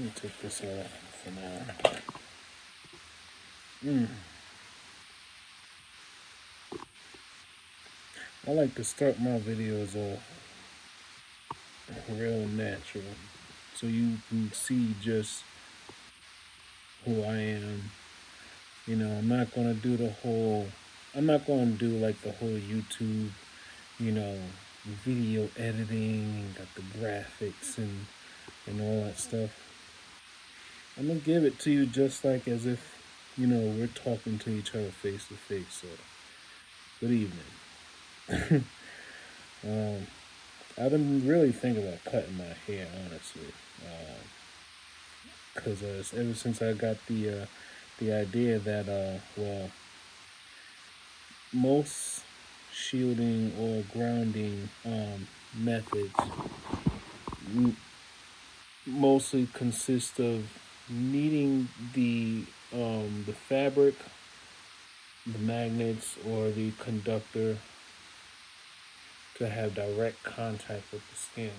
me take this off for now. I like to start my videos off real natural, so you can see just who I am. I'm not gonna do the whole. I'm not gonna do like the whole YouTube, you know, video editing and got the graphics and all that stuff. I'm gonna give it to you just like as if, we're talking to each other face to face. So, good evening. I've been really thinking about cutting my hair, honestly, because ever since I got the idea that most shielding or grounding methods mostly consist of needing the fabric, the magnets, or the conductor to have direct contact with the skin.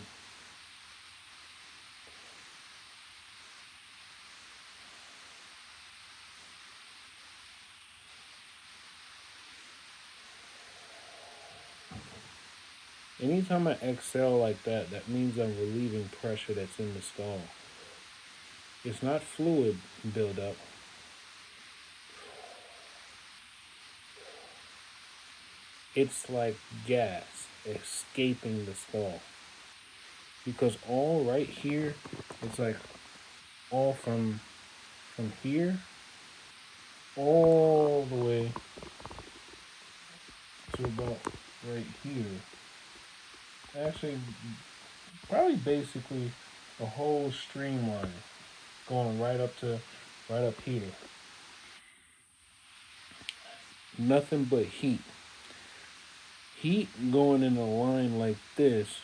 Anytime I exhale like that, that means I'm relieving pressure that's in the skull. It's not fluid buildup. It's like gas escaping the skull. Because all right here, it's like all from here all the way to about right here. Actually, probably basically a whole streamline going right up here. Nothing but heat. Heat going in a line like this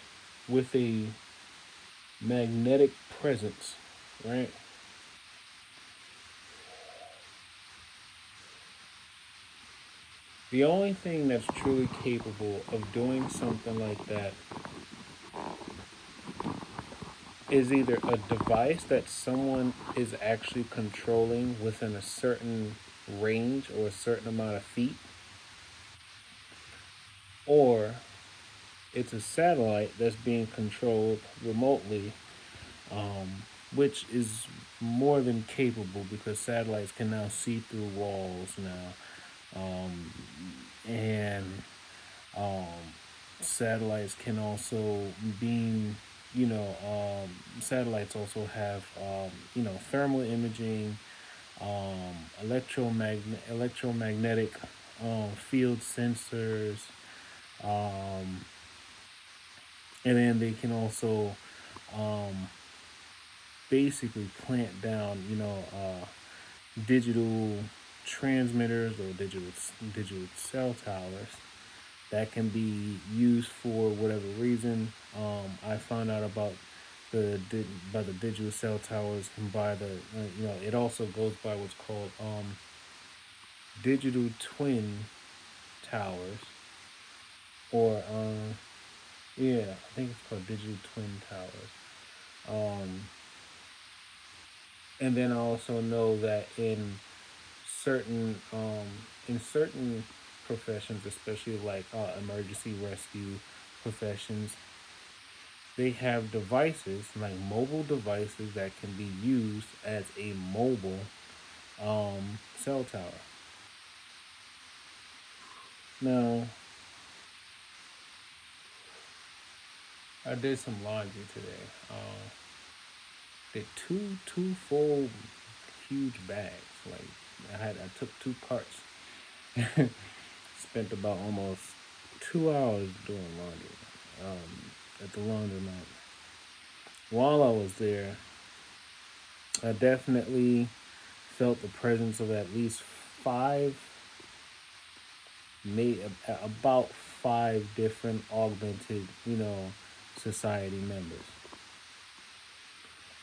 with a magnetic presence, right? The only thing that's truly capable of doing something like that is either a device that someone is actually controlling within a certain range or a certain amount of feet, or it's a satellite that's being controlled remotely, which is more than capable because satellites can now see through walls now. And satellites can also beam, satellites also have, thermal imaging, electromagnetic field sensors, and then they can also basically plant down, digital transmitters or digital cell towers that can be used for whatever reason. I found out about the digital cell towers and by the it also goes by what's called digital twin towers, or I think it's called digital twin towers. And then I also know that certain in certain professions, especially like emergency rescue professions, they have devices like mobile devices that can be used as a mobile cell tower. Now, I did some laundry today. Did two full huge bags. Like I took 2 carts. Spent about almost 2 hours doing laundry at the laundromat. While I was there, I definitely felt the presence of at least about 5 different augmented, society members.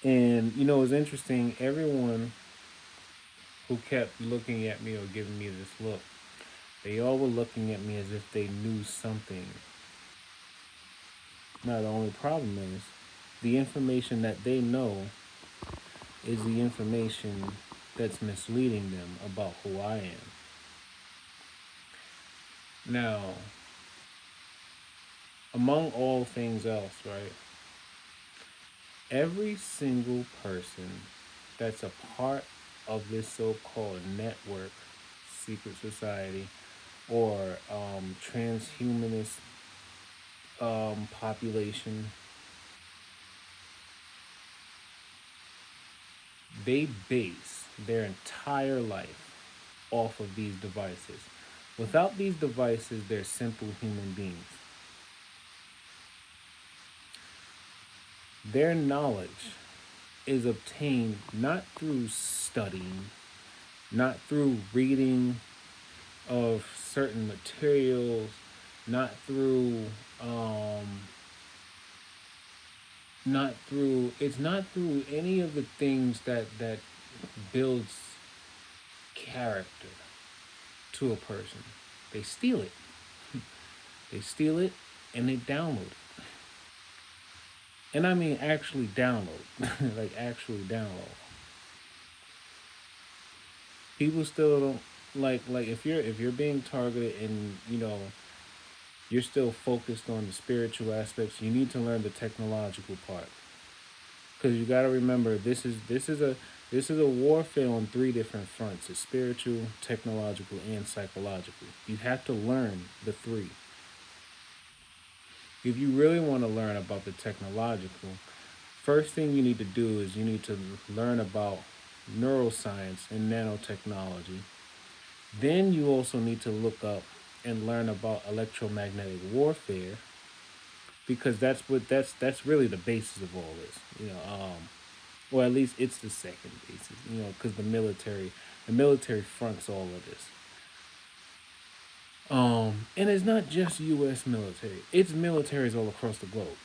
And it's interesting. Everyone who kept looking at me or giving me this look, they all were looking at me as if they knew something. Now, the only problem is the information that they know is the information that's misleading them about who I am. Now, among all things else, right? Every single person that's a part of this so-called network, secret society, or transhumanist population, they base their entire life off of these devices. Without these devices, they're simple human beings. Their knowledge is obtained not through studying, not through reading of certain materials, not through not through it's not through any of the things that builds character to a person. They steal it. They steal it and they download it. And I mean actually download. Like actually download. People still don't like if you're being targeted and you're still focused on the spiritual aspects, you need to learn the technological part. Because you got to remember this is a warfare on three different fronts: it's spiritual, technological, and psychological. You have to learn the three. If you really want to learn about the technological, first thing you need to do is you need to learn about neuroscience and nanotechnology. Then you also need to look up and learn about electromagnetic warfare, because that's really the basis of all this. Or at least it's the second basis. Because the military fronts all of this. And it's not just U.S. military; it's militaries all across the globe.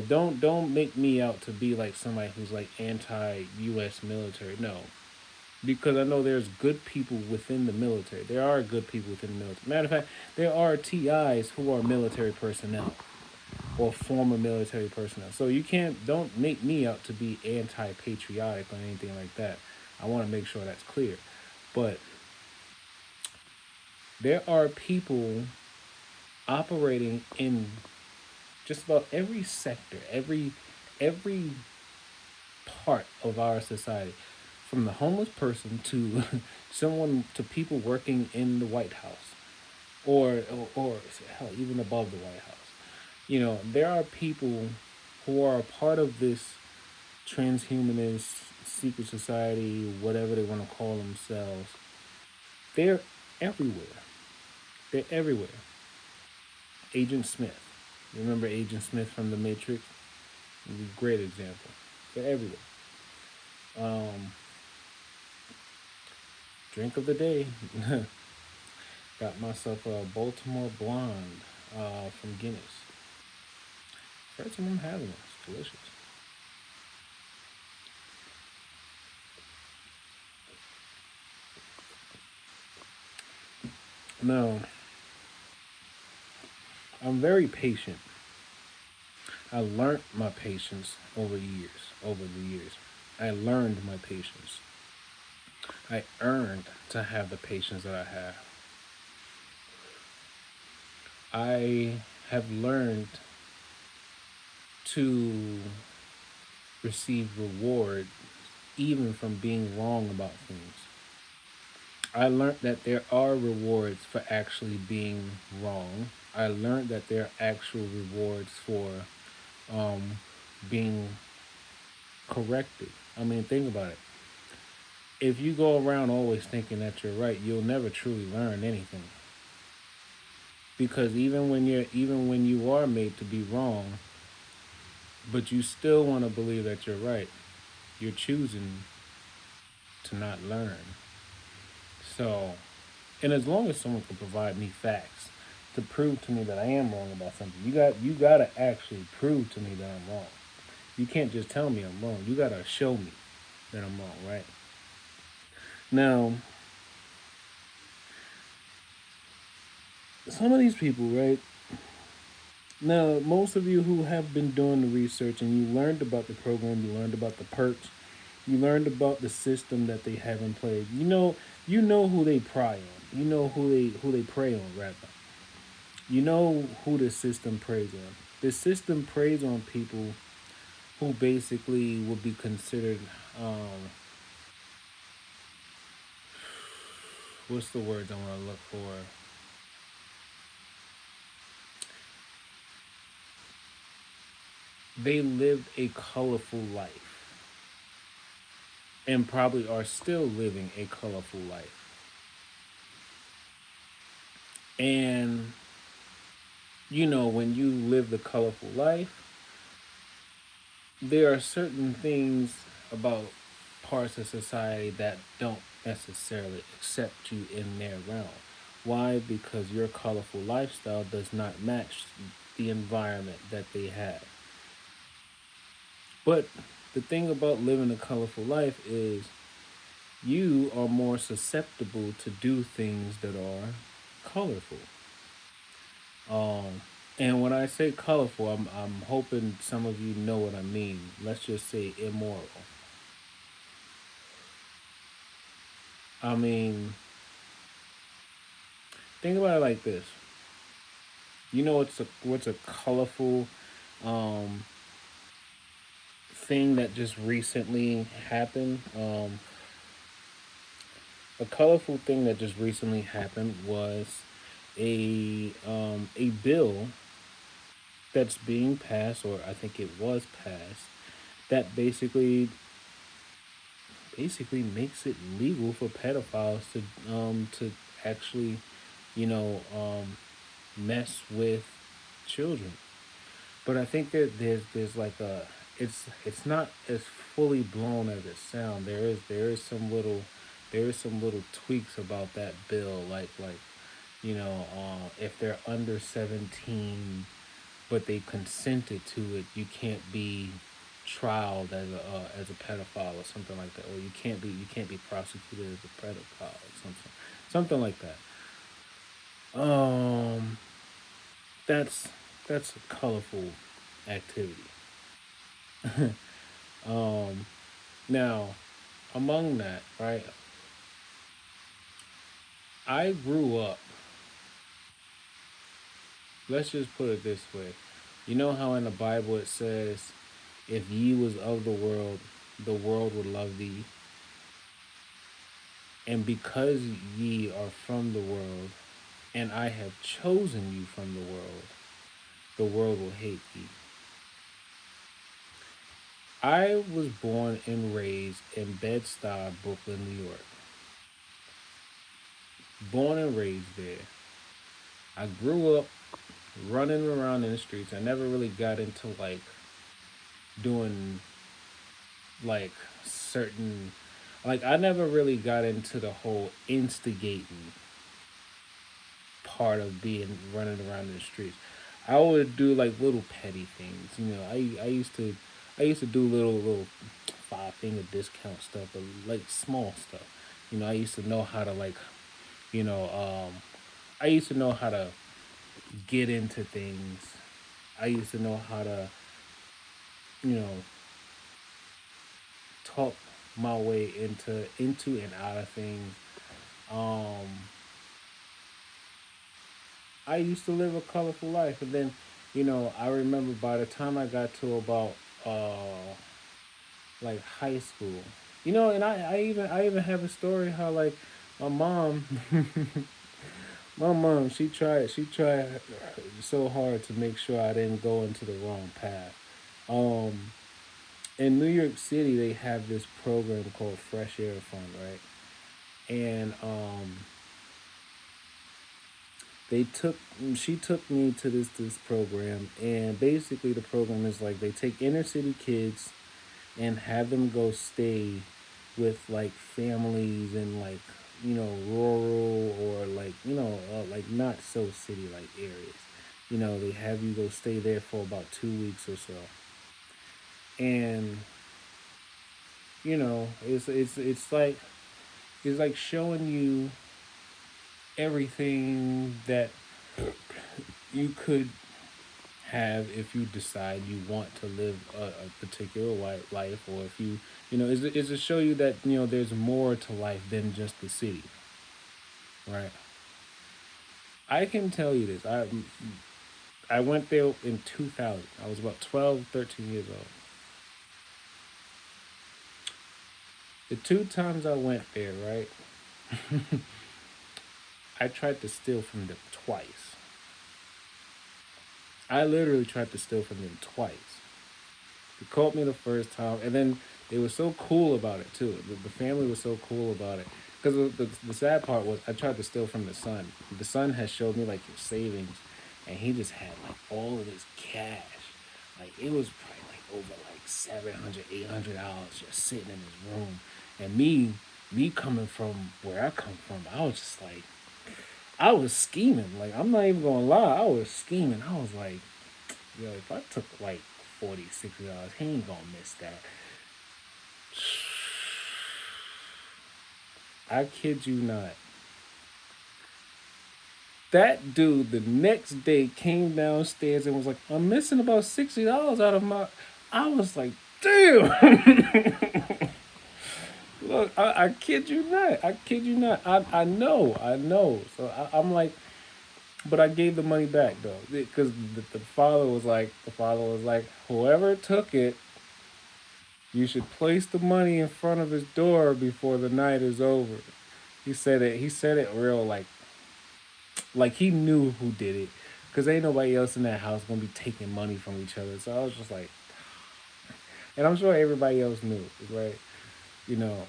Don't make me out to be like somebody who's like anti-U.S. military. No, because I know there's good people within the military. There are good people within the military. Matter of fact, there are TIs who are military personnel or former military personnel. So don't make me out to be anti-patriotic or anything like that. I want to make sure that's clear. But there are people operating in just about every sector, every part of our society, from the homeless person to someone to people working in the White House, or hell, even above the White House. There are people who are a part of this transhumanist secret society, whatever they want to call themselves. They're everywhere. They're everywhere. Agent Smith. Remember Agent Smith from The Matrix? Great example. They're everywhere. Um, Drink of the day. Got myself a Baltimore Blonde from Guinness. First time I'm having it. It's delicious. Now, I'm very patient. I learned my patience over the years. I learned my patience. I earned to have the patience that I have. I have learned to receive reward even from being wrong about things. I learned that there are rewards for actually being wrong. I learned that there are actual rewards for um, being corrected. I mean, think about it. If you go around always thinking that you're right, you'll never truly learn anything. Because even when you are made to be wrong, but you still want to believe that you're right, you're choosing to not learn. So, and as long as someone can provide me facts to prove to me that I am wrong about something, you gotta actually prove to me that I'm wrong. You can't just tell me I'm wrong. You gotta show me that I'm wrong, right? Now, some of these people, right? Now, most of you who have been doing the research and you learned about the program, you learned about the perks, You learned about the system that they have in place. You know who they pry on. You know who they prey on rather. You know who the system preys on. The system preys on people who basically would be considered what's the word I want to look for? They lived a colorful life and probably are still living a colorful life. And when you live the colorful life, there are certain things about parts of society that don't necessarily accept you in their realm. Why? Because your colorful lifestyle does not match the environment that they have. But the thing about living a colorful life is you are more susceptible to do things that are colorful. Um, and when I say colorful, I'm hoping some of you know what I mean. Let's just say immoral. I mean, think about it like this. You know what's a colorful um, thing that just recently happened? A colorful thing that just recently happened was a bill that's being passed, or I think it was passed, that basically makes it legal for pedophiles to actually, you know, mess with children. But I think that there's like a it's not as fully blown as it sounds. There is some little tweaks about that bill, like if they're under 17 but they consented to it, you can't be trialed as a pedophile or something like that, or you can't be prosecuted as a pedophile or something like that. Um, that's that's a colorful activity. Um, Now, among that, right? I grew up. Let's just put it this way. You know how in the Bible it says, "If ye was of the world would love thee, and because ye are from the world, and I have chosen you from the world will hate thee." I was born and raised in Bed-Stuy, Brooklyn, New York. Born and raised there. I grew up running around in the streets. I never really got into doing like certain I never really got into the whole instigating part of being running around in the streets. I would do like little petty things. I used to do little 5 finger discount stuff, but like small stuff. I used to know how to you know I used to know how to get into things. I used to know how to you know talk my way into and out of things. Um, I used to live a colorful life, and then I remember by the time I got to about like high school, and I even have a story how my mom my mom she tried so hard to make sure I didn't go into the wrong path. Um, in New York City, they have this program called Fresh Air Fund, right? And they took she took me to this program, and basically the program is like they take inner city kids and have them go stay with like families in rural or like not so city like areas. They have you go stay there for about 2 weeks or so, and it's like showing you everything that you could have if you decide you want to live a particular life, or if you, is to show you that there's more to life than just the city, right? I can tell you this. I went there in 2000. I was about 12, 13 years old. The two times I went there, right, I tried to steal from them twice. I literally tried to steal from them twice. They caught me the first time, and then they were so cool about it too. The family was so cool about it. Because the sad part was, I tried to steal from the son. The son had showed me like his savings, and he just had like all of this cash. Like it was probably like over like 700, $800 just sitting in his room. And me coming from where I come from, I was just like, I was scheming. Like I'm not even gonna lie, I was scheming. I was like, yo, if I took like 40, $60, he ain't gonna miss that. I kid you not. That dude the next day came downstairs and was like, I'm missing about $60 out of my. I was like, damn. Look, I kid you not. I kid you not. I know. I know. So I'm like, but I gave the money back though, because the father was like, whoever took it, you should place the money in front of his door before the night is over. He said it. He said it real like he knew who did it, because ain't nobody else in that house gonna be taking money from each other. So I was just like, and I'm sure everybody else knew, right? You know.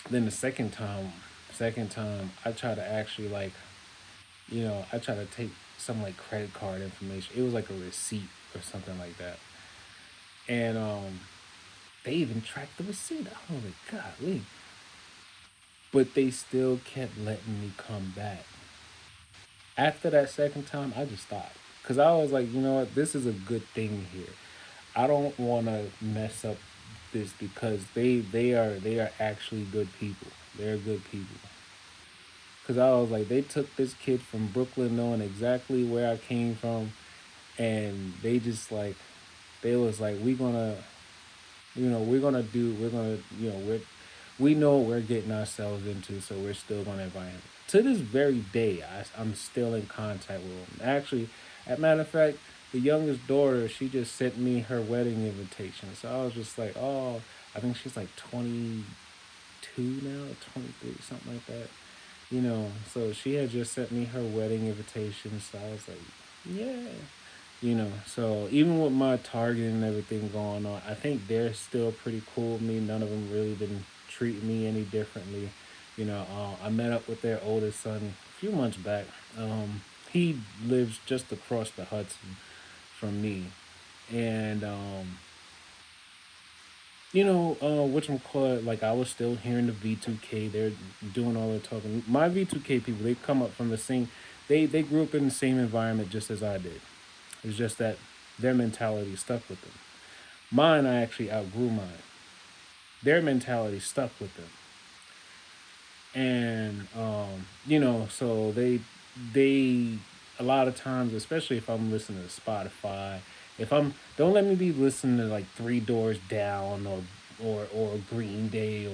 Then the second time I tried to actually like, I tried to take some like credit card information. It was like a receipt or something like that, and they even tracked the receipt. I was like, golly, but they still kept letting me come back. After that second time, I just stopped, because I was like, you know what, this is a good thing here. I don't want to mess up this, because they are actually good people. They're good people. Because I was like, they took this kid from Brooklyn, knowing exactly where I came from, and they just like, they was like, we're gonna, we know what we're getting ourselves into, so we're still gonna invite him. To this very day, I'm still in contact with him. Actually, as a matter of fact, the youngest daughter, she just sent me her wedding invitation. So I was just like, oh, I think she's like 22 now, 23, something like that. So she had just sent me her wedding invitation. So I was like, yeah. So even with my target and everything going on, I think they're still pretty cool with me. None of them really been treating me any differently. I met up with their oldest son a few months back. He lives just across the Hudson from me, and which I'm called, like I was still hearing the V2K. They're doing all the talking. My V2K people, they come up from the same. They grew up in the same environment just as I did. It's just that their mentality stuck with them. Mine, I actually outgrew mine. Their mentality stuck with them, and so they a lot of times, especially if I'm listening to Spotify, if I'm don't let me be listening to like Three Doors Down, or Green Day,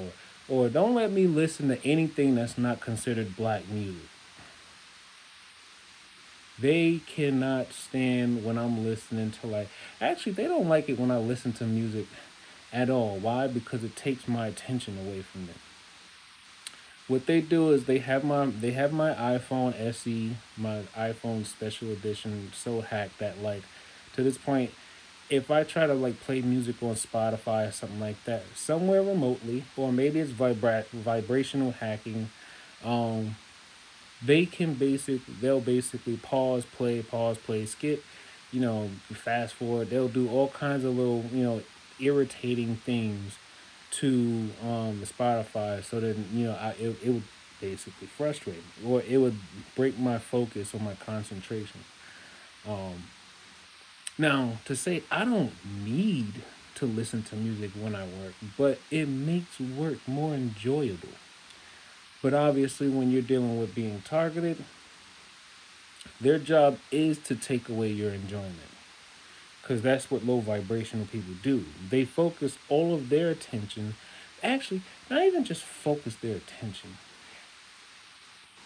or don't let me listen to anything that's not considered black music. They cannot stand when I'm listening to like, actually they don't like it when I listen to music at all. Why? Because it takes my attention away from them. What they do is they have my iPhone SE, my iPhone special edition, so hacked that like, to this point, if I try to like play music on Spotify or something like that, somewhere remotely, or maybe it's vibrational hacking, um, they'll basically pause, play, skip, fast forward. They'll do all kinds of little, irritating things to the Spotify, so that it would basically frustrate me, or it would break my focus or my concentration. Um, Now, to say I don't need to listen to music when I work, but it makes work more enjoyable. But obviously, when you're dealing with being targeted, their job is to take away your enjoyment. because that's what low vibrational people do. They focus all of their attention, actually, not even just focus their attention.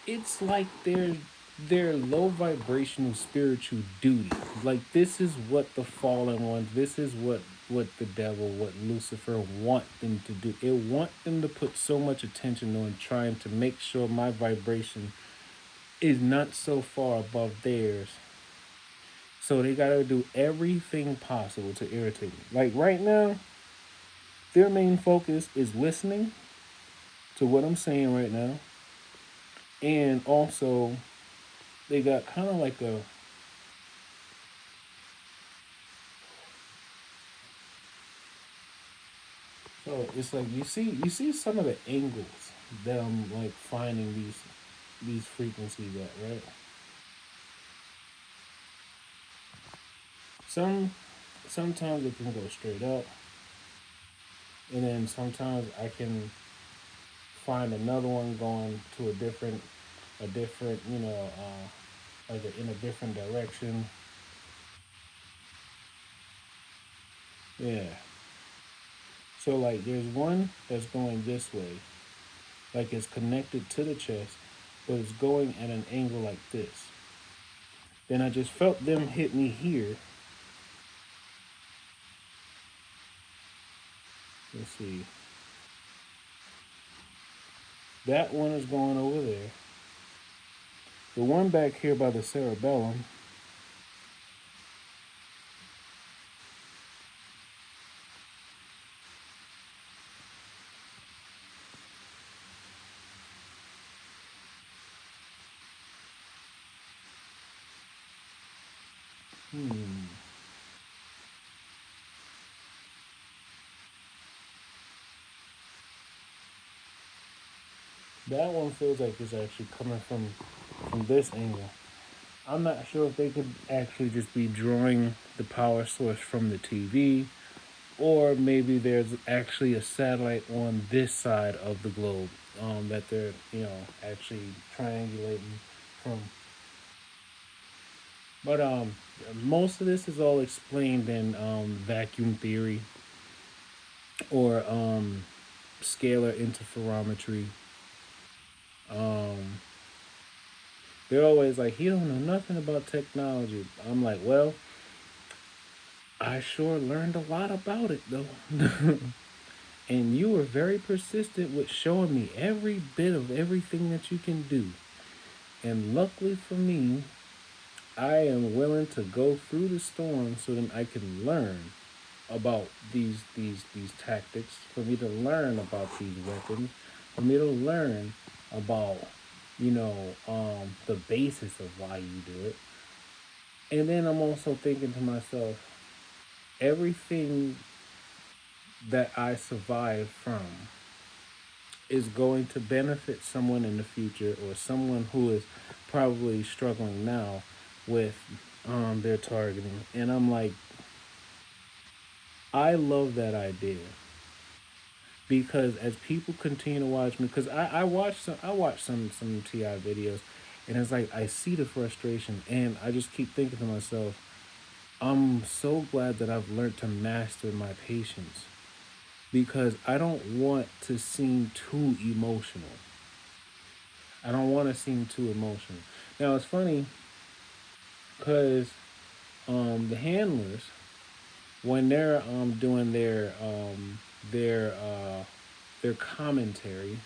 It's like their low vibrational spiritual duty. Like this is what the fallen ones, this is what the devil, what Lucifer want them to do. It want them to put so much attention on trying to make sure my vibration is not so far above theirs. So they gotta do everything possible to irritate me. Like right now, their main focus is listening to what I'm saying right now. And also they got kind of like a, so it's like you see some of the angles that I'm like finding these frequencies at, right? Some sometimes it can go straight up, and then sometimes I can find another one going to a different like in a different direction. Yeah. So like there's one that's going this way, like it's connected to the chest, but it's going at an angle like this. Then I just felt them hit me here. Let's see. That one is going over there. The one back here by the cerebellum. Hmm. That one feels like it's actually coming from this angle. I'm not sure if they could actually just be drawing the power source from the TV, or maybe there's actually a satellite on this side of the globe that they're actually triangulating from. But most of this is all explained in vacuum theory or scalar interferometry. Um, they're always like, "You don't know nothing about technology." I'm like, "Well, I sure learned a lot about it though." And you were very persistent with showing me every bit of everything that you can do. And luckily for me, I am willing to go through the storm so that I can learn about these tactics, for me to learn about these weapons, for me to learn about the basis of why you do it. And then I'm also thinking to myself, everything that I survive from is going to benefit someone in the future, or someone who is probably struggling now with their targeting. And I'm like, I love that idea, because as people continue to watch me, because I watch some Ti videos, and it's like I see the frustration, and I just keep thinking to myself, I'm so glad that I've learned to master my patience, because I don't want to seem too emotional. I don't want to seem too emotional. Now it's funny because the handlers, when they're doing their their commentary,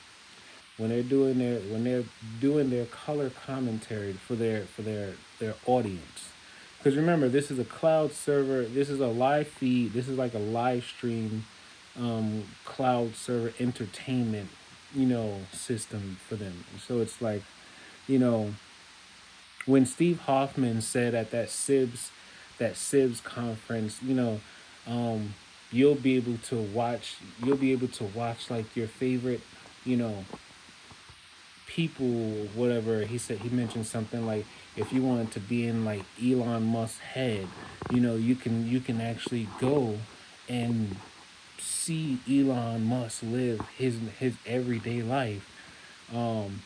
when they're doing their color commentary for their audience, because remember, this is a cloud server, this is a live feed, this is like a live stream cloud server entertainment system for them. So it's like, you know when Steve Hoffman said at that SIBS conference, um, you'll be able to watch like your favorite, you know, people, whatever. He mentioned something like, if you wanted to be in like Elon Musk's head, you can actually go and see Elon Musk live his everyday life. Um,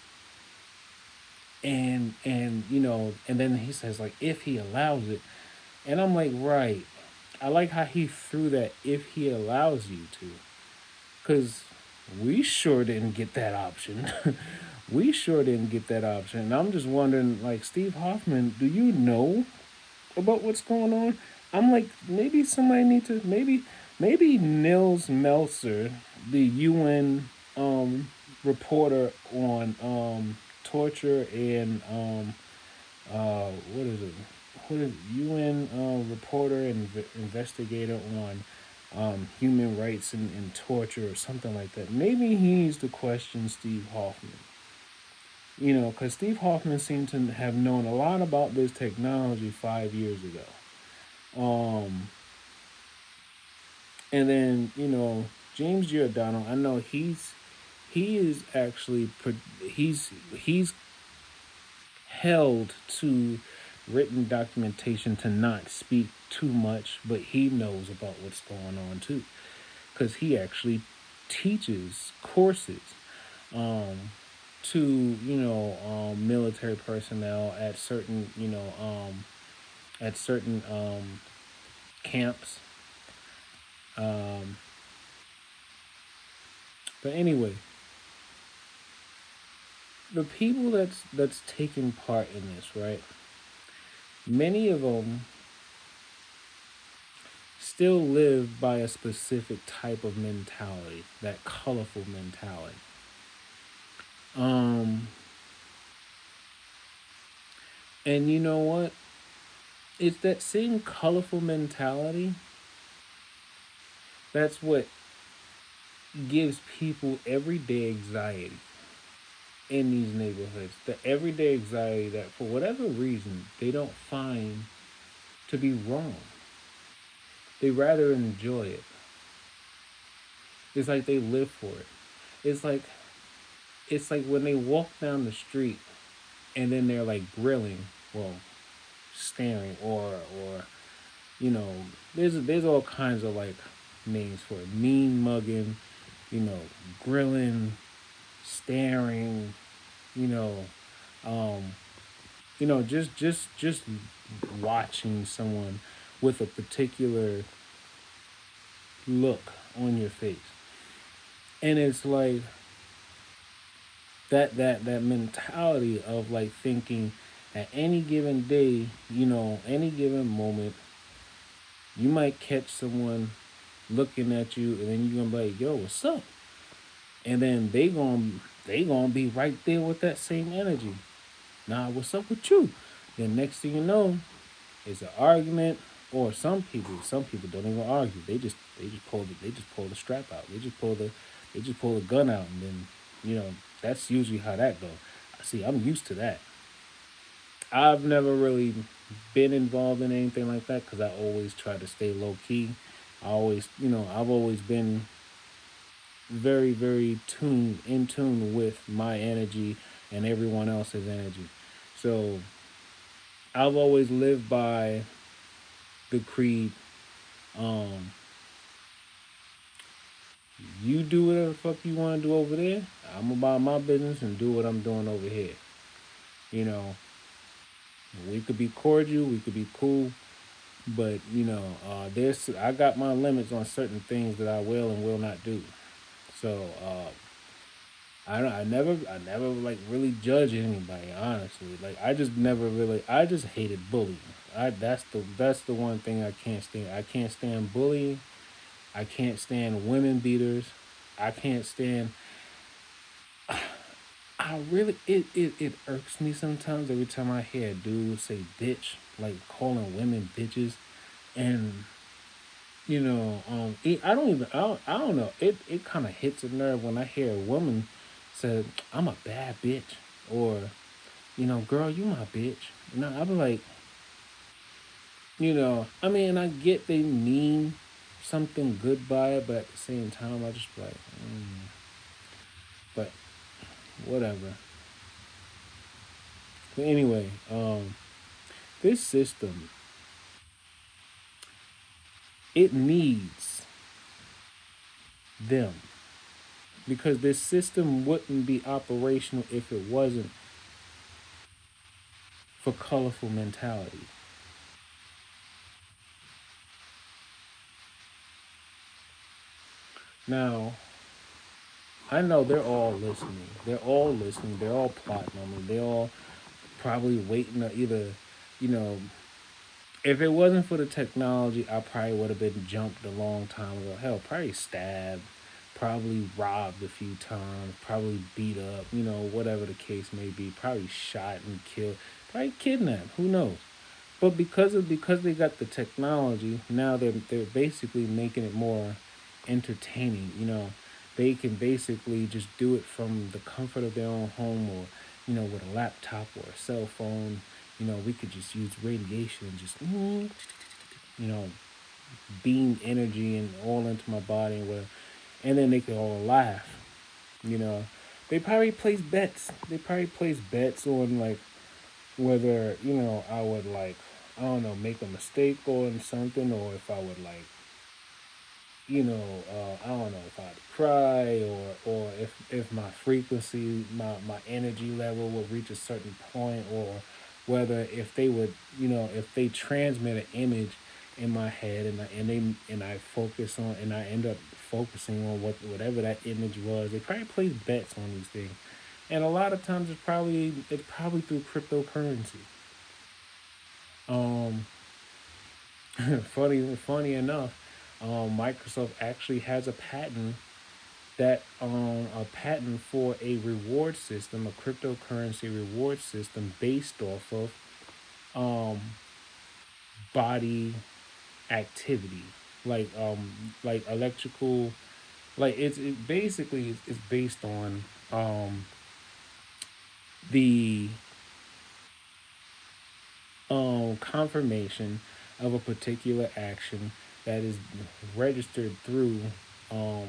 and then he says, like, if he allows it. And I'm like, right. I like how he threw that if he allows you to. Cause we sure didn't get that option. We sure didn't get that option. And I'm just wondering, like Steve Hoffman, do you know about what's going on? I'm like, maybe somebody need to maybe Nils Meltzer, the UN reporter on torture and what is it? What is it? UN reporter and investigator on human rights and torture or something like that. Maybe he needs to question Steve Hoffman. You know, because Steve Hoffman seemed to have known a lot about this technology 5 years ago. Um, and then James Giordano, I know he is actually he's held to written documentation to not speak too much, but he knows about what's going on too, because he actually teaches courses um, to military personnel at certain at certain camps. Um, but anyway, the people that's taking part in this, right? Many of them still live by a specific type of mentality, that colorful mentality. Um, and you know what? It's that same colorful mentality that's what gives people everyday anxiety in these neighborhoods. The everyday anxiety that, for whatever reason, they don't find to be wrong. They rather enjoy it. It's like they live for it. It's like it's like when they walk down the street and then they're like grilling, well, staring, or you know, there's all kinds of like names for it. Mean mugging, you know, grilling, staring, you know, um, just watching someone with a particular look on your face. And it's like that mentality of like thinking at any given day, any given moment, you might catch someone looking at you, and then you're gonna be like, "Yo, what's up?" And then they gonna be right there with that same energy. Nah, what's up with you? Then next thing you know, it's an argument, or some people don't even argue. They just pull the strap out. They just pull the gun out, and then that's usually how that goes. See, I'm used to that. I've never really been involved in anything like that because I always try to stay low key. I've always been very, very in tune with my energy and everyone else's energy. So I've always lived by the creed, um, you do whatever the fuck you want to do over there. I'm about my business and do what I'm doing over here. You know, we could be cordial, we could be cool, but there's I got my limits on certain things that I will and will not do. So I never like really judge anybody, honestly. Like I just hated bullying. That's the one thing I can't stand. I can't stand bullying. I can't stand women beaters. I can't stand. I really it irks me sometimes every time I hear a dude say bitch, like calling women bitches, and I don't know. It kind of hits a nerve when I hear a woman say, "I'm a bad bitch," or "Girl, you my bitch." I'm like, I mean, I get they mean something good by it, but at the same time, I just be like, but whatever. But anyway, this system, it needs them, because this system wouldn't be operational if it wasn't for colorful mentality. Now, I know they're all listening. They're all listening. They're all plotting on me. They're all probably waiting to either, you know, if it wasn't for the technology, I probably would have been jumped a long time ago. Hell, probably stabbed, probably robbed a few times, probably beat up, whatever the case may be. Probably shot and killed, probably kidnapped. Who knows? But because they got the technology, now they're basically making it more entertaining. They can basically just do it from the comfort of their own home, or with a laptop or a cell phone. We could just use radiation and just you know beam energy and all into my body and whatever, and then they can all laugh. You know, they probably place bets. They probably place bets on like whether I would like, I don't know, make a mistake on something, or if I would like, I don't know, if I'd cry, or if my frequency, my energy level will reach a certain point, or whether if they would, if they transmit an image in my head, and I focus on, and I end up focusing on whatever that image was. They probably place bets on these things, and a lot of times it's probably through cryptocurrency. Um, funny enough, Microsoft actually has a patent for a reward system, a cryptocurrency reward system based off of um, body activity, like electrical, like it basically is based on the confirmation of a particular action that is registered through um,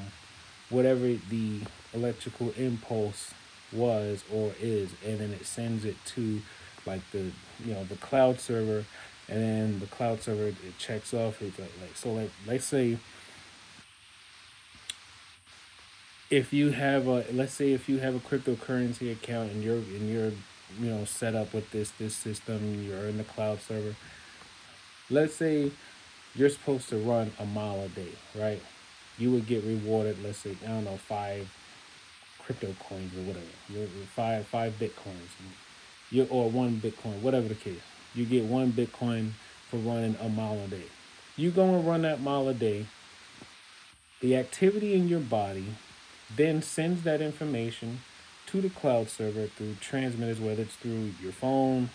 whatever the electrical impulse was or is, and then it sends it to like the cloud server, and then the cloud server, it checks off. It's like so, like let's say if you have a let's say if you have a cryptocurrency account, and you're set up with this system, you're in the cloud server. Let's say you're supposed to run a mile a day, right? You would get rewarded, let's say, I don't know, 5 crypto coins or whatever. You're five bitcoins, or 1 Bitcoin, whatever the case. You get 1 Bitcoin for running a mile a day. You go and run that mile a day. The activity in your body then sends that information to the cloud server through transmitters, whether it's through your phone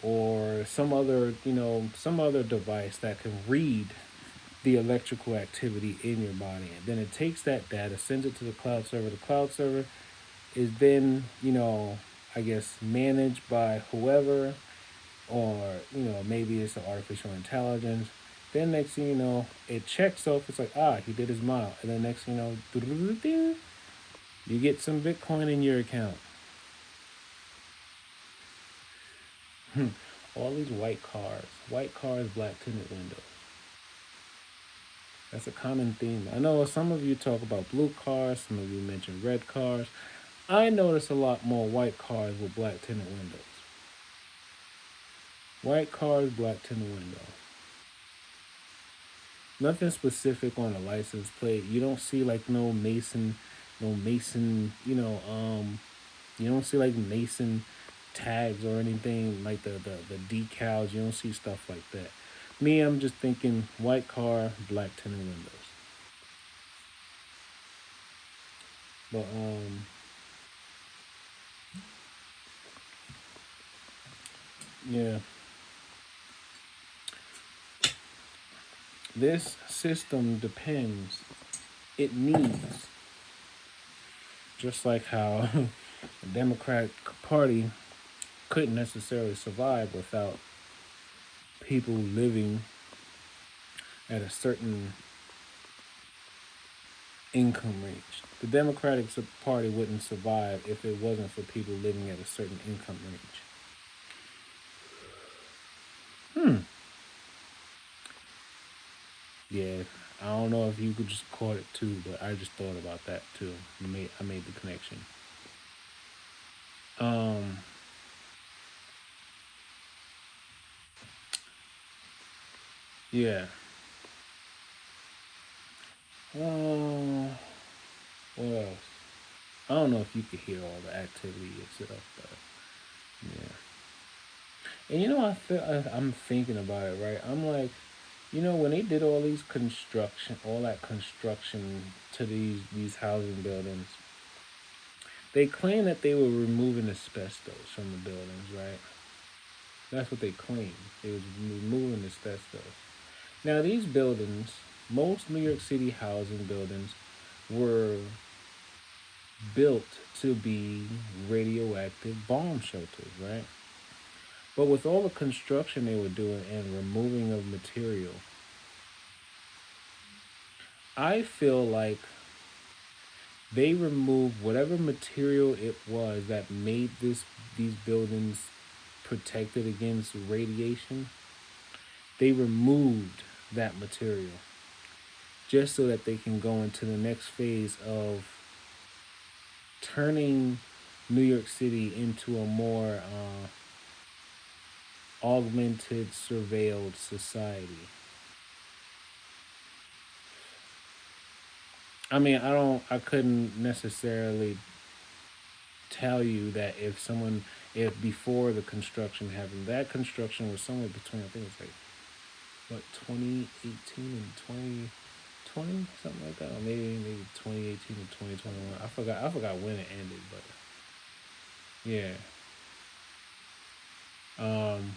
or some other device that can read the electrical activity in your body. And then it takes that data, sends it to the cloud server. The cloud server is then, I guess, managed by whoever, or, maybe it's the artificial intelligence. Then next thing you know, it checks off. It's like, he did his mile. And then next thing you know, you get some Bitcoin in your account. All these white cars, black tinted windows. That's a common theme. I know some of you talk about blue cars, some of you mention red cars. I notice a lot more white cars with black tinted windows. White cars, black tinted windows. Nothing specific on the license plate. You don't see like no Mason, you don't see like Mason tags or anything like the decals. You don't see stuff like that. Me, I'm just thinking white car, black tinted windows. But yeah, this system depends. It needs, just like how the Democratic Party couldn't necessarily survive without people living at a certain income range. The Democratic Party wouldn't survive if it wasn't for people living at a certain income range. Yeah, I don't know if you could just call it too, but I just thought about that too. I made the connection. Um, yeah. Oh. I don't know if you could hear all the activity itself, but yeah. And I'm thinking about it, right? I'm like, when they did all that construction to these housing buildings, they claim that they were removing asbestos from the buildings, right? That's what they claim. They was removing asbestos. Now these buildings, most New York City housing buildings, were built to be radioactive bomb shelters, right? But with all the construction they were doing and removing of material, I feel like they removed whatever material it was that made these buildings protected against radiation. They removed that material just so that they can go into the next phase of turning New York City into a more augmented, surveilled society. I mean, I couldn't necessarily tell you that if before the construction happened, that construction was somewhere between, I think it's like, what, 2018 and 2020, something like that, or maybe 2018 and 2021. I forgot when it ended, but yeah. Um,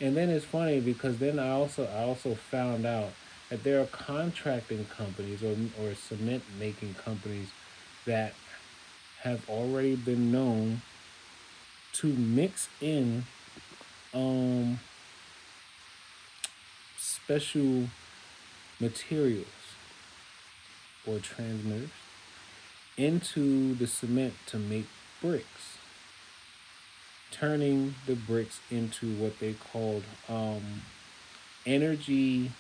and then it's funny because then I also found out that there are contracting companies or cement making companies that have already been known to mix in um, special materials or transmitters into the cement to make bricks, turning the bricks into what they called energy.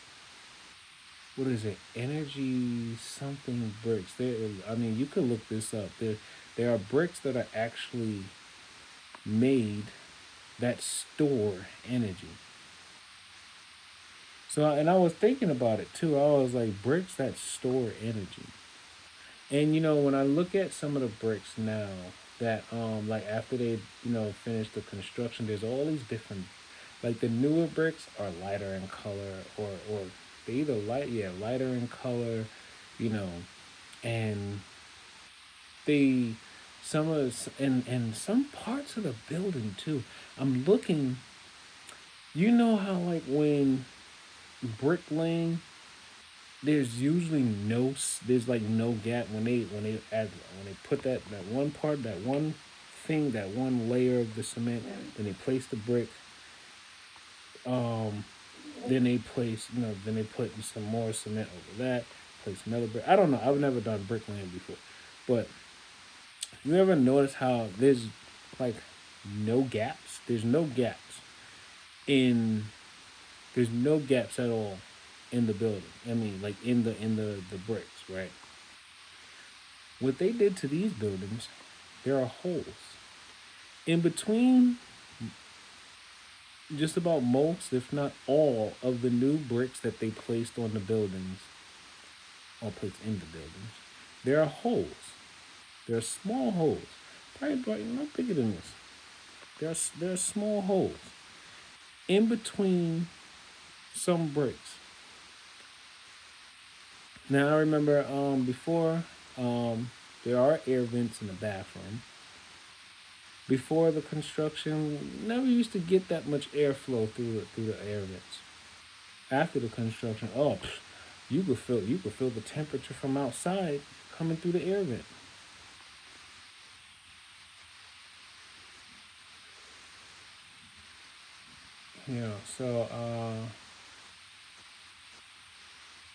What is it? Energy something bricks. I mean, you could look this up. There are bricks that are actually made that store energy. So, and I was thinking about it too. I was like, bricks that store energy. And when I look at some of the bricks now that like after they finish the construction, there's all these different, like the newer bricks are lighter in color, or they either lighter in color, you know, and they and some parts of the building too. I'm looking. How like when bricklaying, there's like no gap when they put that one part, that one thing, that one layer of the cement, then they place the brick, um then they put some more cement over that, place another brick. I don't know, I've never done bricklaying before, but you ever notice how like no gaps there's no gaps in there's no gaps at all in the building. I mean, like in the bricks, right? What they did to these buildings, there are holes in between just about most, if not all, of the new bricks that they placed on the buildings or placed in the buildings. There are holes. There are small holes, probably not bigger than this. There are small holes in between some bricks. Now I remember before there are air vents in the bathroom. Before the construction, never used to get that much airflow through the air vents. After the construction, you could feel the temperature from outside coming through the air vent.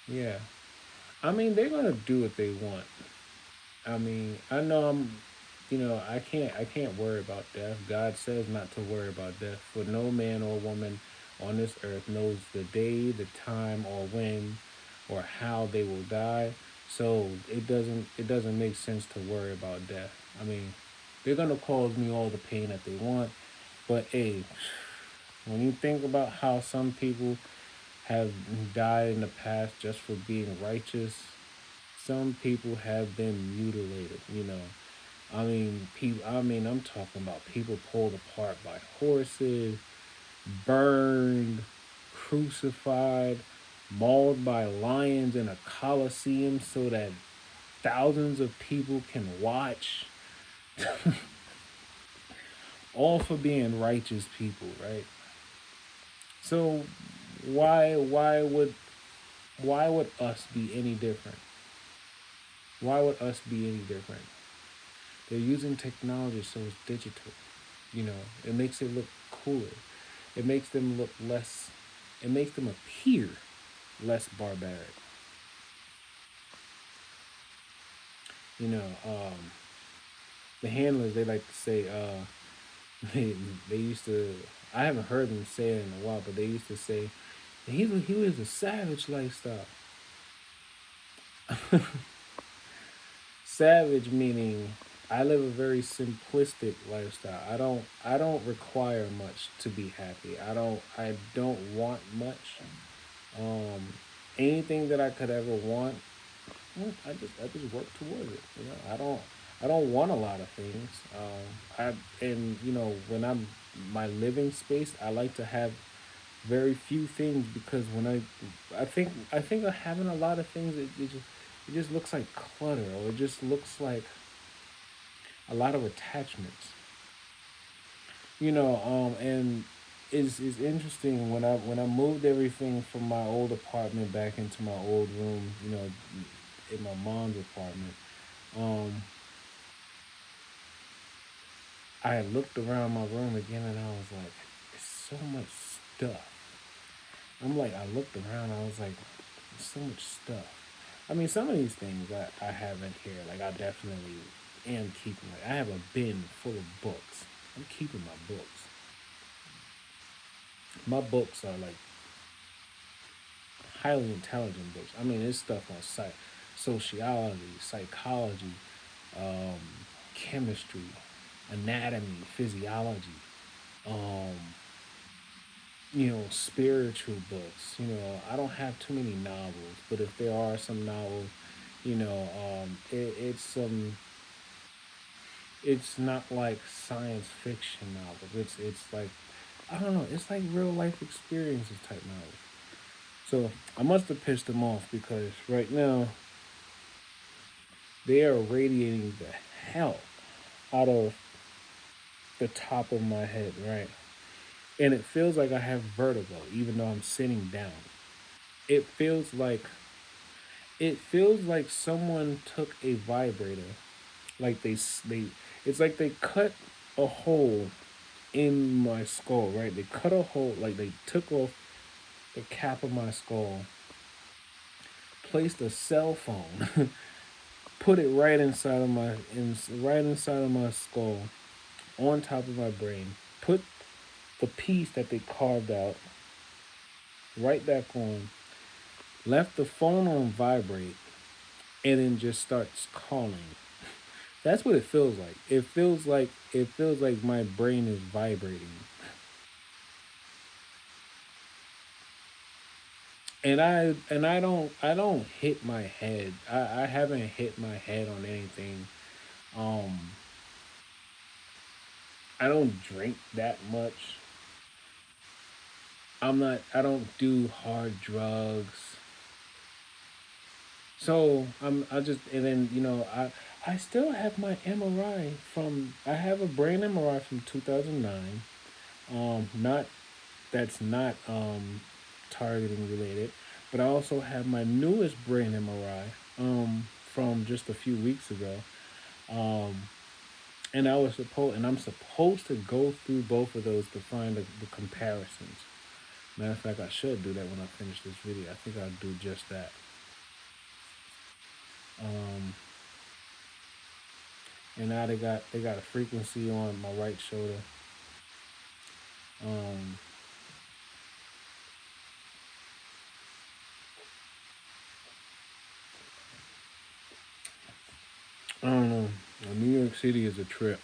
Yeah. I mean, they're gonna do what they want. I mean, I know I can't worry about death. God says not to worry about death. For no man or woman on this earth knows the day, the time, or when, or how they will die. So it doesn't make sense to worry about death. I mean, they're gonna cause me all the pain that they want, but hey, when you think about how some people have died in the past just for being righteous, Some people have been mutilated, you know. I mean, people. I mean, I'm talking about people pulled apart by horses, burned, crucified, mauled by lions in a coliseum so that thousands of people can watch, all for being righteous people, right? So why would us be any different? Why would us be any different? They're using technology so it's digital. You know, it makes it look cooler. It makes them look less. It makes them appear less barbaric. You know, the handlers, they like to say, they, they used to. I haven't heard them say it in a while, but they used to say he was a savage lifestyle. Savage meaning I live a very simplistic lifestyle. I don't require much to be happy. I don't want much. Um Anything that I could ever want, I just work towards it. You know, I don't want a lot of things. I and you know when I'm my living space, I like to have very few things because when I think of having a lot of things, it just looks like clutter, or it just looks like a lot of attachments. And is interesting when I moved everything from my old apartment back into my old room, in my mom's apartment. Um, I looked around my room again and I was like, it's so much stuff. I looked around, I was like, there's so much stuff. I mean, some of these things I have in here, like I definitely am keeping. Like I have a bin full of books. I'm keeping my books. My books are like highly intelligent books. I mean, it's stuff on sociology, psychology, um, chemistry, anatomy, physiology, um, spiritual books. I don't have too many novels, but if there are some novels, it's not like science fiction novels. It's like I don't know. It's like real life experiences type novels. So I must have pissed them off because right now they are radiating the hell out of the top of my head, right? And it feels like I have vertigo, even though I'm sitting down. It feels like someone took a vibrator, like it's like they cut a hole in my skull, right? They cut a hole, like they took off the cap of my skull, placed a cell phone, put it right inside of my skull, on top of my brain, put the piece that they carved out right back on, left the phone on vibrate, and then just starts calling. That's what it feels like. It feels like my brain is vibrating. And I don't hit my head. I haven't hit my head on anything. Um I don't drink that much. I don't do hard drugs. So I just and then I still have my MRI from I have a brain MRI from 2009. Not That's not targeting related, but I also have my newest brain MRI from just a few weeks ago. Um and I'm supposed to go through both of those to find the comparisons. Matter of fact, I should do that when I finish this video. I think I'll do just that. Um, and now they got a frequency on my right shoulder. Um, I don't know. New York City is a trip.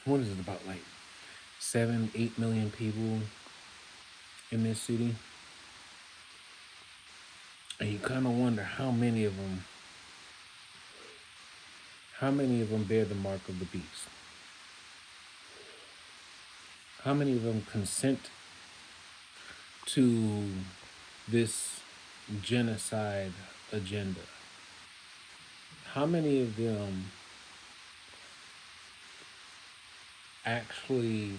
What is it about? Like 7, 8 million people in this city. And you kind of wonder how many of them bear the mark of the beast. How many of them consent to this genocide agenda? How many of them actually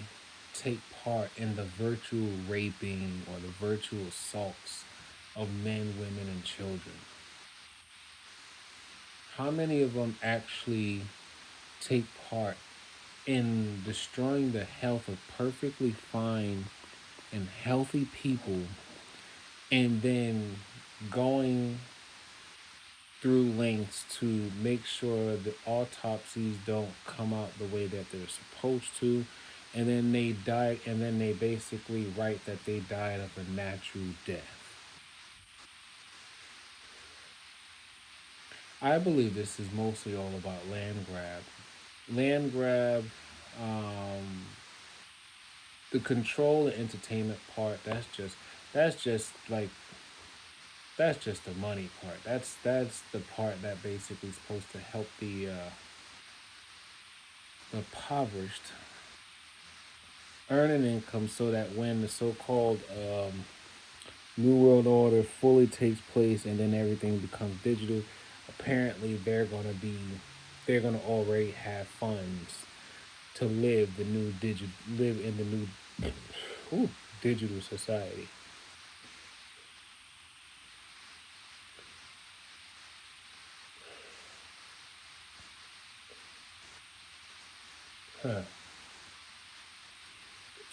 take part in the virtual raping or the virtual assaults of men, women, and children? How many of them actually take part in destroying the health of perfectly fine and healthy people and then going through lengths to make sure the autopsies don't come out the way that they're supposed to, and then they die, and then they basically write that they died of a natural death? I believe this is mostly all about land grab. Land grab, um, the control and entertainment part. That's just like that's just the money part. That's the part that basically is supposed to help the impoverished earn an income so that when the so-called New World Order fully takes place and then everything becomes digital, apparently they're gonna already have funds to live in the new ooh, digital society. Huh.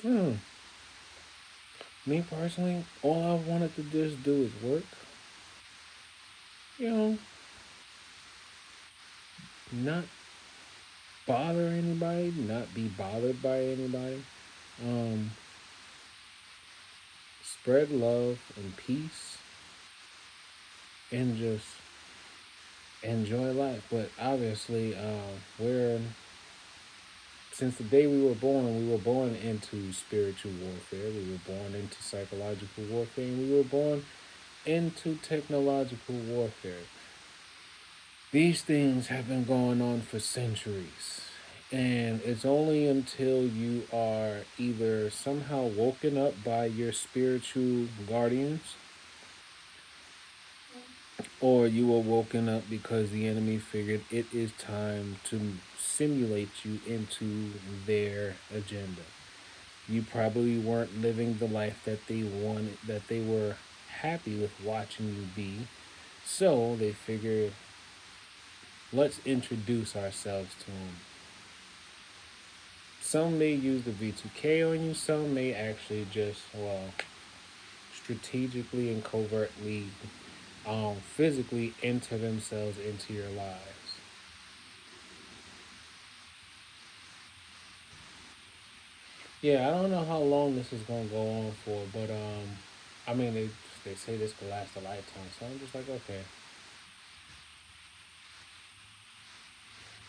Hmm. Me personally, all I wanted to just do is work. You know, not bother anybody, not be bothered by anybody. Um, Spread love and peace and just enjoy life. But obviously, we're since the day we were born into spiritual warfare. We were born into psychological warfare, and we were born into technological warfare. These things have been going on for centuries. And it's only until you are either somehow woken up by your spiritual guardians or you were woken up because the enemy figured it is time to simulate you into their agenda. You probably weren't living the life that they wanted, that they were happy with watching you be. So they figured, let's introduce ourselves to them. Some may use the V2K on you, some may actually just, well, strategically and covertly, physically enter themselves into your lives. Yeah, I don't know how long this is gonna go on for, but I mean they say this could last a lifetime, so I'm just like, okay.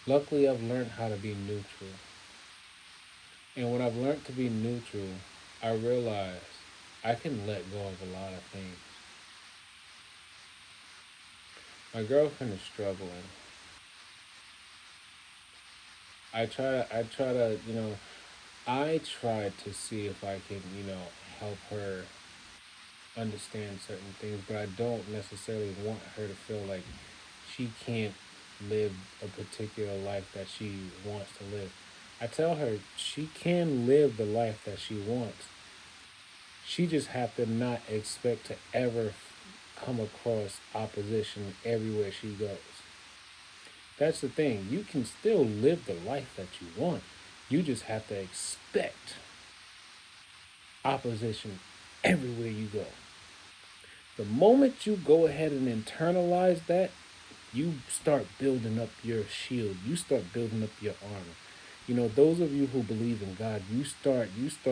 Luckily, I've learned how to be neutral, and when I've learned to be neutral, I realize I can let go of a lot of things. My girlfriend is struggling. I try to see if I can, help her understand certain things, but I don't necessarily want her to feel like she can't live a particular life that she wants to live. I tell her she can live the life that she wants. She just have to not expect to ever come across opposition everywhere she goes. That's the thing. You can still live the life that you want. You just have to expect opposition everywhere you go. The moment you go ahead and internalize that, you start building up your shield. You start building up your armor. Those of you who believe in God, you start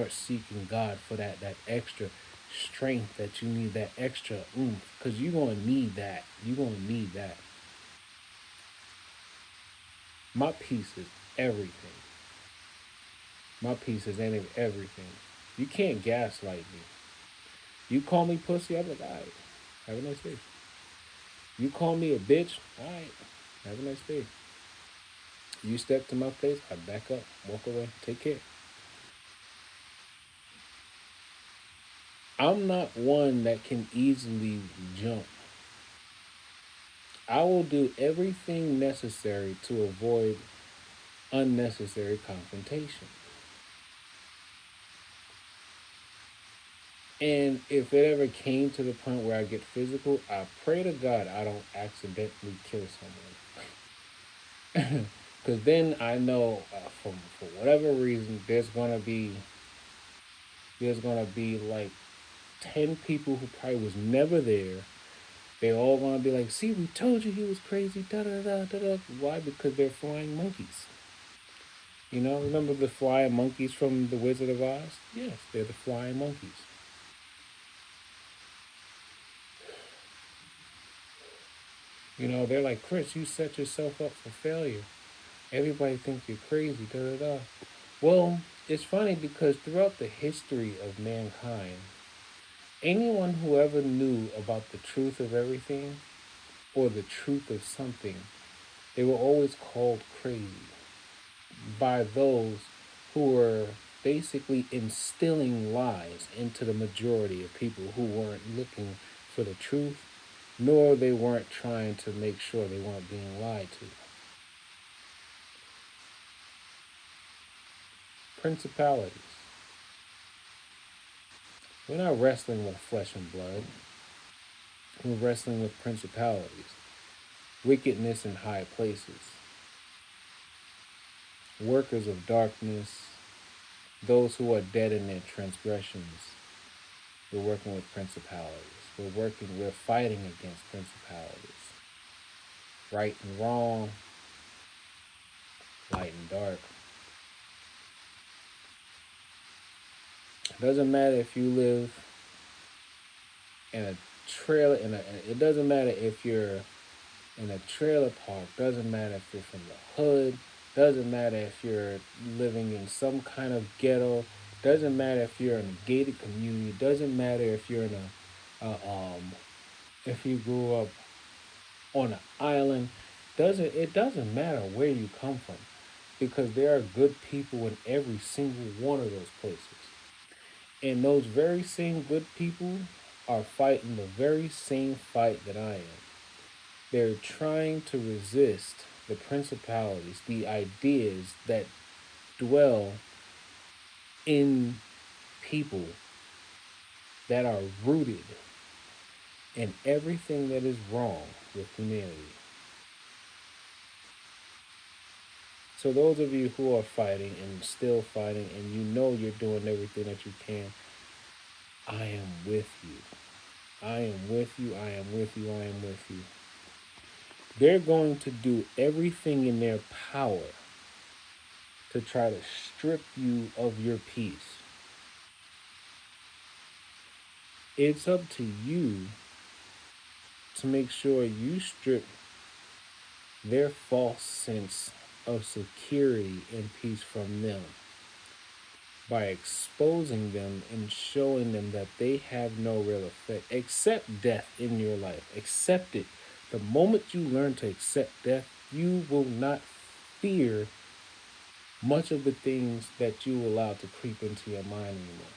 seeking God for that extra strength that you need, that extra oomph, because you're gonna need that. You're gonna need that. My peace is everything. My peace is everything. You can't gaslight me. You call me pussy, I'm like, all right, have a nice day. You call me a bitch, all right. Have a nice day. You step to my face, I back up, walk away, take care. I'm not one that can easily jump. I will do everything necessary to avoid unnecessary confrontation. And if it ever came to the point where I get physical, I pray to God I don't accidentally kill someone. Because then I know, for whatever reason, there's gonna be like 10 people who probably was never there. They all gonna be like, "See, we told you he was crazy." Da da da da da. Why? Because they're flying monkeys. Remember the flying monkeys from the Wizard of Oz? Yes, they're the flying monkeys. They're like, "Chris, you set yourself up for failure. Everybody thinks you're crazy." Da da da. Well, it's funny because throughout the history of mankind, anyone who ever knew about the truth of everything or the truth of something, they were always called crazy by those who were basically instilling lies into the majority of people who weren't looking for the truth, nor they weren't trying to make sure they weren't being lied to. Principalities. We're not wrestling with flesh and blood. We're wrestling with principalities, wickedness in high places, workers of darkness, those who are dead in their transgressions. We're working with principalities. We're fighting against principalities. Right and wrong, light and dark. It doesn't matter if you live in a trailer, it doesn't matter if you're in a trailer park, doesn't matter if you're from the hood, doesn't matter if you're living in some kind of ghetto, doesn't matter if you're in a gated community, doesn't matter if you're in if you grew up on an island, it doesn't matter where you come from, because there are good people in every single one of those places. And those very same good people are fighting the very same fight that I am. They're trying to resist the principalities, the ideas that dwell in people that are rooted in everything that is wrong with humanity. So, those of you who are fighting and still fighting, and you're doing everything that you can, I am with you. I am with you. I am with you. I am with you. They're going to do everything in their power to try to strip you of your peace. It's up to you to make sure you strip their false sense of security and peace from them by exposing them and showing them that they have no real effect. Accept death in your life. Accept it. The moment you learn to accept death, you will not fear much of the things that you allow to creep into your mind anymore.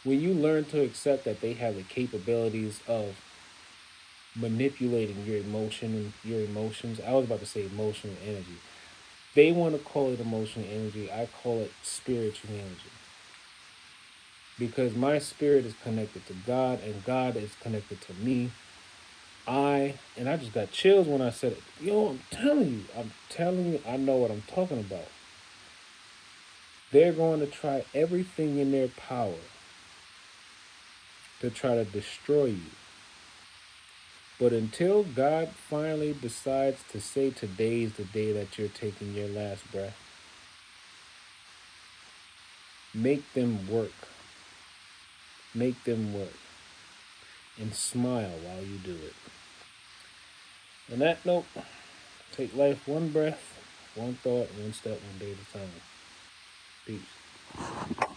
When you learn to accept that they have the capabilities of manipulating your emotions, I was about to say emotional energy. They want to call it emotional energy. I call it spiritual energy. Because my spirit is connected to God and God is connected to me. I just got chills when I said it. I'm telling you, I know what I'm talking about. They're going to try everything in their power to try to destroy you. But until God finally decides to say today is the day that you're taking your last breath, make them work. Make them work. And smile while you do it. On that note, take life one breath, one thought, one step, one day at a time. Peace.